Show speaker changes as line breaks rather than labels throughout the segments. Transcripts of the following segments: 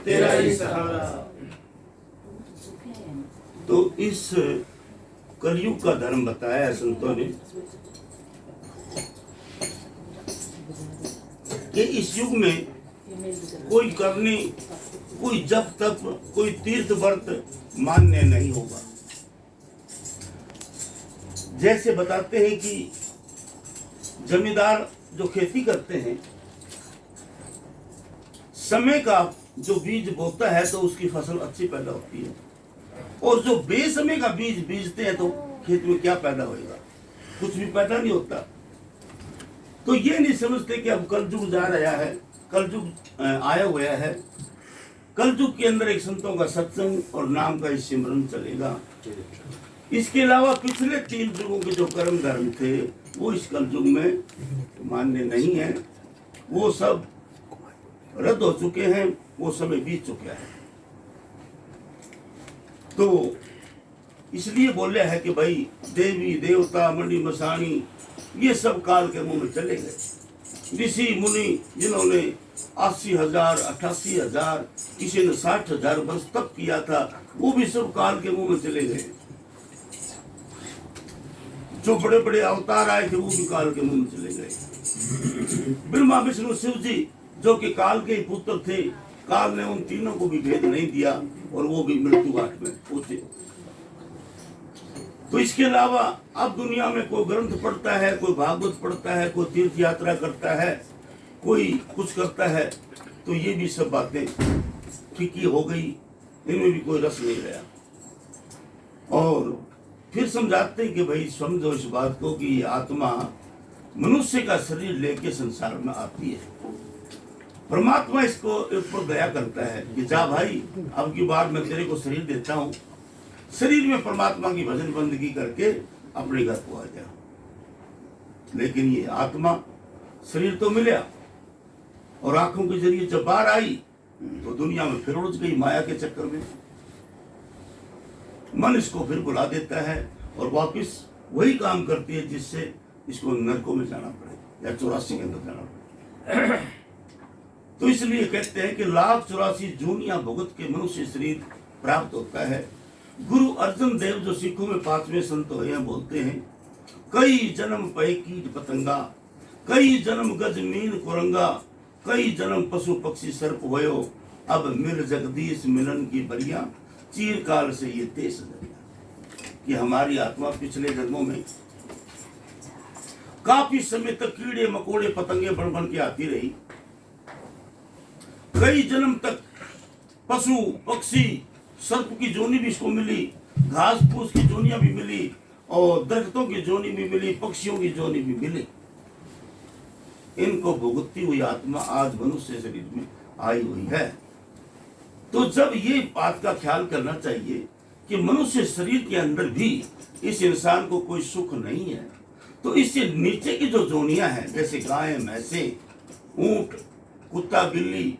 तेरा ही सहारा। तो इस कलयुग का धर्म बताया है संतों ने कि इस युग में कोई करनी, कोई जप तप, कोई तीर्थ व्रत मान्य नहीं होगा। जैसे बताते हैं कि जमींदार जो खेती करते हैं, समय का जो बीज बोता है तो उसकी फसल अच्छी पैदा होती है, और जो बेसमय का बीज बीजते हैं तो खेत में क्या पैदा होएगा, कुछ भी पैदा नहीं होता। तो ये नहीं समझते कि अब कलयुग जा रहा है, कलयुग आया हुआ है। कलयुग के अंदर एक संतों का सत्संग और नाम का सिमरन चलेगा। इसके अलावा पिछले 3 युगों के जो कर्म धर्म थे वो इस कलयुग में मान्य नहीं है, वो सब रद्द हो चुके हैं, वो समय बीत चुका है। तो इसलिए बोले है कि भाई देवी देवता मणि मसाणी ये सब काल के मुंह में चले गए। ऋषि मुनि जिन्होंने 80,000 88,000 किसी ने 60,000 वर्ष तप किया था, वो भी सब काल के मुंह में चले गए। जो बड़े बड़े अवतार आए थे वो भी काल के मुंह में चले गए। ब्रह्मा विष्णु शिव जी जो कि काल के ही पुत्र थे, काल ने उन तीनों को भी भेद नहीं दिया और वो भी मृत्यु घाट में पहुंचे। तो इसके अलावा अब दुनिया में कोई ग्रंथ पढ़ता है, कोई भागवत पढ़ता है, कोई तीर्थ यात्रा करता है, कोई कुछ करता है, तो ये भी सब बातें फीकी हो गई, इनमें भी कोई रस नहीं रहा। और फिर समझाते हैं कि भाई समझो इस बात को कि आत्मा मनुष्य का शरीर लेके संसार में आती है। परमात्मा इसको ऊपर दया करता है कि जा भाई अब की बार मैं तेरे को शरीर देता हूँ, शरीर में परमात्मा की भजन बंदगी करके अपने घर को आ जा। लेकिन ये आत्मा शरीर तो मिला और आंखों के जरिए जब बाहर आई तो दुनिया में फिर उलझ गई माया के चक्कर में। मन इसको फिर बुला देता है और वापस वही काम करती है जिससे इसको नरकों में जाना पड़े या 84 के अंदर जाना पड़े। तो इसलिए कहते हैं कि 1,84 जूनिया भुगत के मनुष्य शरीर प्राप्त होता है। गुरु अर्जन देव जो सिखों में 5वें संत हुए बोलते हैं, कई जन्म पै कीट पतंगा, कई जन्म गज मीन कुरंगा, कई जन्म पशु पक्षी सर्प होयो, अब मिल जगदीश मिलन की बरिया, चीर काल से ये देश दरिया। कि हमारी आत्मा पिछले जन्मों में काफी समय तक कीड़े मकोड़े पतंगे बन बन के आती रही, कई जन्म तक पशु पक्षी सर्प की जोनी भी इसको मिली, घास फूस की जोनियां भी मिली, और दरख्तों की जोनी भी मिली, पक्षियों की जोनी भी मिली। इनको भुगतती हुई आत्मा आज मनुष्य शरीर में आई हुई है। तो जब ये बात का ख्याल करना चाहिए कि मनुष्य शरीर के अंदर भी इस इंसान को कोई सुख नहीं है, तो इससे नीचे की जो जोनियां हैं जैसे गाय भैंसे ऊंट कुत्ता बिल्ली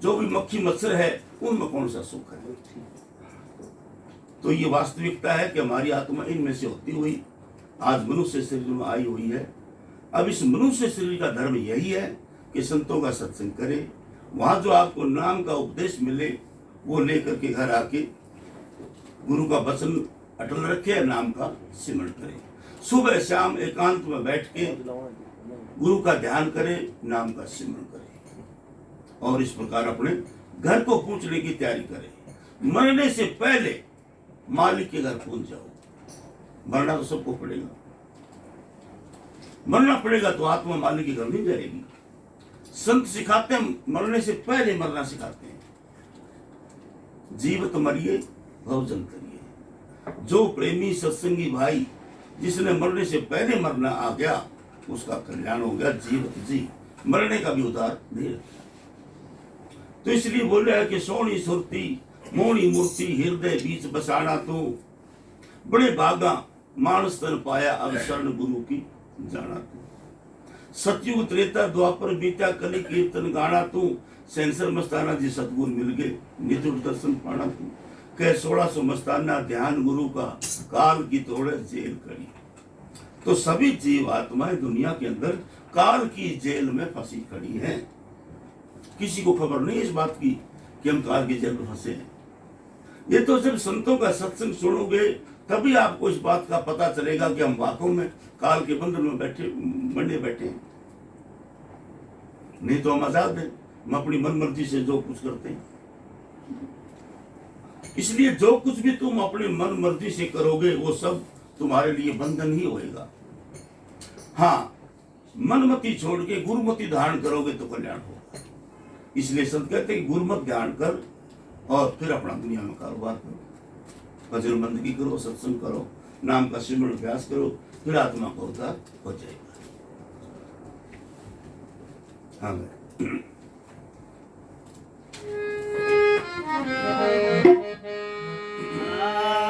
जो भी मक्खी मच्छर है, उनमें कौन सा सुख है। तो ये वास्तविकता है कि हमारी आत्मा इनमें से होती हुई आज मनुष्य शरीर में आई हुई है। अब इस मनुष्य शरीर का धर्म यही है कि संतों का सत्संग करें, वहां जो आपको नाम का उपदेश मिले वो लेकर के घर आके गुरु का वचन अटल रखे, नाम का सिमरण करें। सुबह शाम एकांत में बैठ के गुरु का ध्यान करें, नाम का सिमरण करें, और इस प्रकार अपने घर को पूछने की तैयारी करें। मरने से पहले मालिक के घर पहुंच जाओ। मरना तो सबको पड़ेगा, मरना पड़ेगा तो आत्मा मालिक के घर नहीं जाएगी। संत सिखाते हैं मरने से पहले मरना सिखाते हैं। जीवत मरिए भवजन करिए। जो प्रेमी सत्संगी भाई जिसने मरने से पहले मरना आ गया उसका कल्याण हो गया। जीवत जी मरने का भी उधार नहीं रखा। तो इसलिए बोल रहा है कि सोनी सुरती मोनी मूर्ति हृदय बीच बसाना, तो बड़े भागा मानस तन पाया अब शरण गुरु की जाना। तू सतयुग त्रेता द्वापर बीता कली कीर्तन गाना, तू सेंसर मस्ताना जी सतगुरु मिल गए निजुर दर्शन पाना। तू कह 1600 मस्ताना ध्यान गुरु का काल की तोड़े जेल करी। तो सभी जीव आत्माएं दुनिया के अंदर काल की जेल में फंसी खड़ी हैं। किसी को खबर नहीं इस बात की कि हम काल की जेल में फंसे हैं। ये तो जब संतों का सत्संग सुनोगे तभी आपको इस बात का पता चलेगा कि हम वाकई में काल के बंधन में बंधे बैठे हैं। नहीं तो हम आजाद हैं, हम अपनी मनमर्जी से जो कुछ करते हैं। इसलिए जो कुछ भी तुम अपनी मन मर्जी से करोगे वो सब तुम्हारे लिए बंधन ही होएगा। हाँ, मनमति छोड़ के गुरुमति धारण करोगे तो कल्याण होगा। इसलिए संत कहते हैं गुरुमत ध्यान कर और फिर अपना दुनिया में कारोबार करो, भजन बंदगी करो, सत्संग करो, नाम का सिमरण अभ्यास करो, फिर आत्मा का उद्धार हो जाएगा। हाँ